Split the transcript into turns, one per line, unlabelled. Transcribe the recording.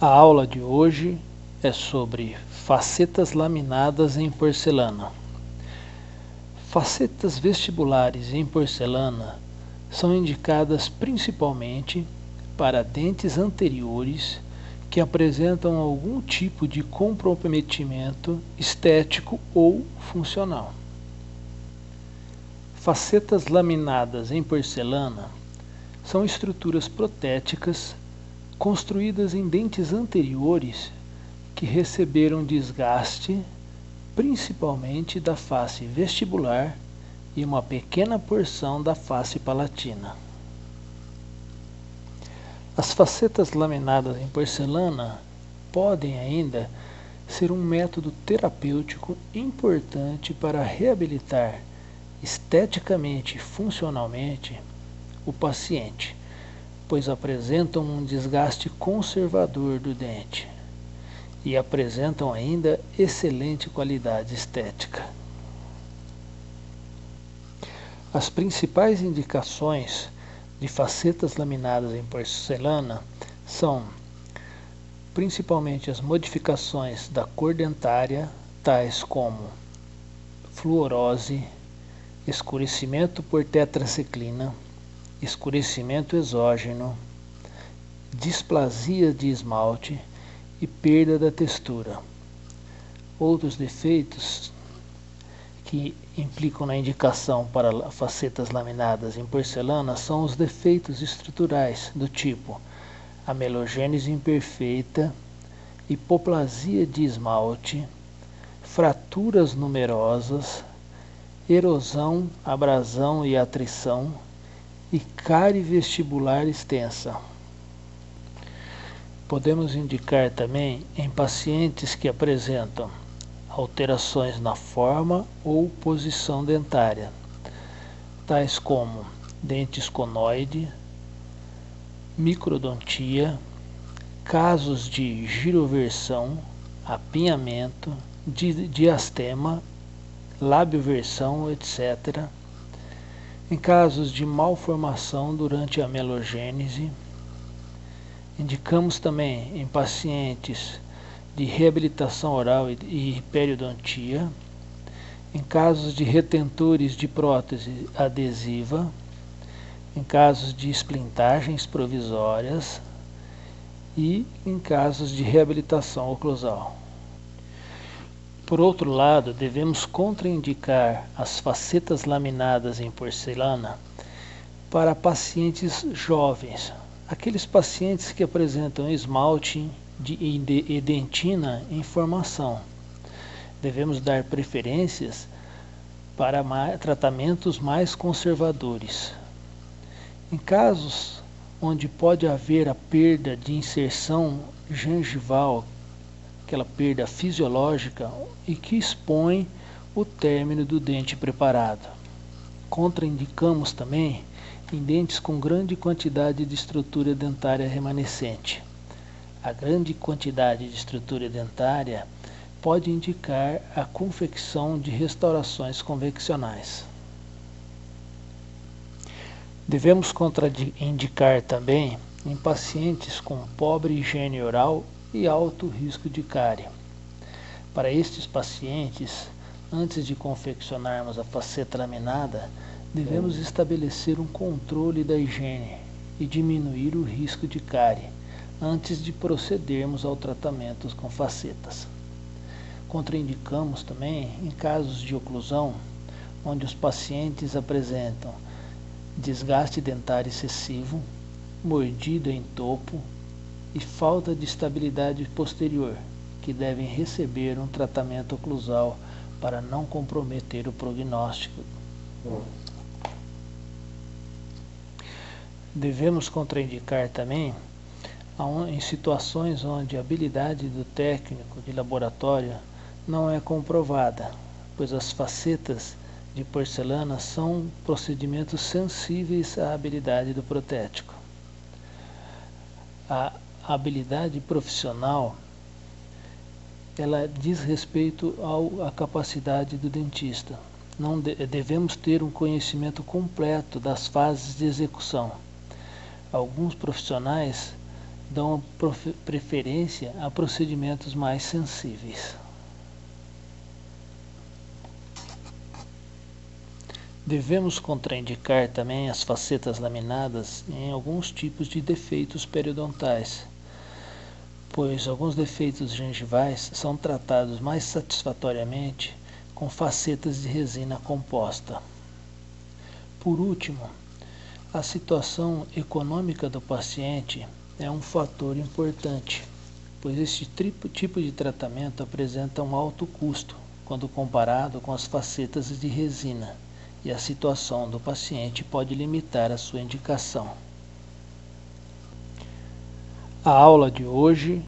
A aula de hoje é sobre facetas laminadas em porcelana. Facetas vestibulares em porcelana são indicadas principalmente para dentes anteriores que apresentam algum tipo de comprometimento estético ou funcional. Facetas laminadas em porcelana são estruturas protéticas construídas em dentes anteriores que receberam desgaste principalmente da face vestibular e uma pequena porção da face palatina. As facetas laminadas em porcelana podem ainda ser um método terapêutico importante para reabilitar esteticamente e funcionalmente o paciente, pois apresentam um desgaste conservador do dente e apresentam ainda excelente qualidade estética. As principais indicações de facetas laminadas em porcelana são principalmente as modificações da cor dentária, tais como fluorose, escurecimento por tetraciclina, escurecimento exógeno, displasia de esmalte e perda da textura. Outros defeitos que implicam na indicação para facetas laminadas em porcelana são os defeitos estruturais do tipo amelogênese imperfeita, hipoplasia de esmalte, fraturas numerosas, erosão, abrasão e atrição e cárie vestibular extensa. Podemos indicar também em pacientes que apresentam alterações na forma ou posição dentária, tais como dentes conoide, microdontia, casos de giroversão, apinhamento, diastema, labioversão, etc. Em casos de malformação durante a amelogênese. Indicamos também em pacientes de reabilitação oral e periodontia, em casos de retentores de prótese adesiva, em casos de esplintagens provisórias e em casos de reabilitação oclusal. Por outro lado, devemos contraindicar as facetas laminadas em porcelana para pacientes jovens, aqueles pacientes que apresentam esmalte e dentina em formação. Devemos dar preferências para tratamentos mais conservadores. Em casos onde pode haver a perda de inserção gengival, aquela perda fisiológica e que expõe o término do dente preparado. Contraindicamos também em dentes com grande quantidade de estrutura dentária remanescente. A grande quantidade de estrutura dentária pode indicar a confecção de restaurações convencionais. Devemos contraindicar também em pacientes com pobre higiene oral e alto risco de cárie. Para estes pacientes, antes de confeccionarmos a faceta laminada, devemos estabelecer um controle da higiene e diminuir o risco de cárie antes de procedermos ao tratamento com facetas. Contraindicamos também em casos de oclusão, onde os pacientes apresentam desgaste dentário excessivo, mordida em topo e falta de estabilidade posterior, que devem receber um tratamento oclusal para não comprometer o prognóstico. Devemos contraindicar também em situações onde a habilidade do técnico de laboratório não é comprovada, pois as facetas de porcelana são procedimentos sensíveis à habilidade do protético. A habilidade profissional, ela diz respeito à capacidade do dentista. Não devemos ter um conhecimento completo das fases de execução. Alguns profissionais dão preferência a procedimentos mais sensíveis. Devemos contraindicar também as facetas laminadas em alguns tipos de defeitos periodontais, pois alguns defeitos gengivais são tratados mais satisfatoriamente com facetas de resina composta. Por último, a situação econômica do paciente é um fator importante, pois este tipo de tratamento apresenta um alto custo quando comparado com as facetas de resina, e a situação do paciente pode limitar a sua indicação. A aula de hoje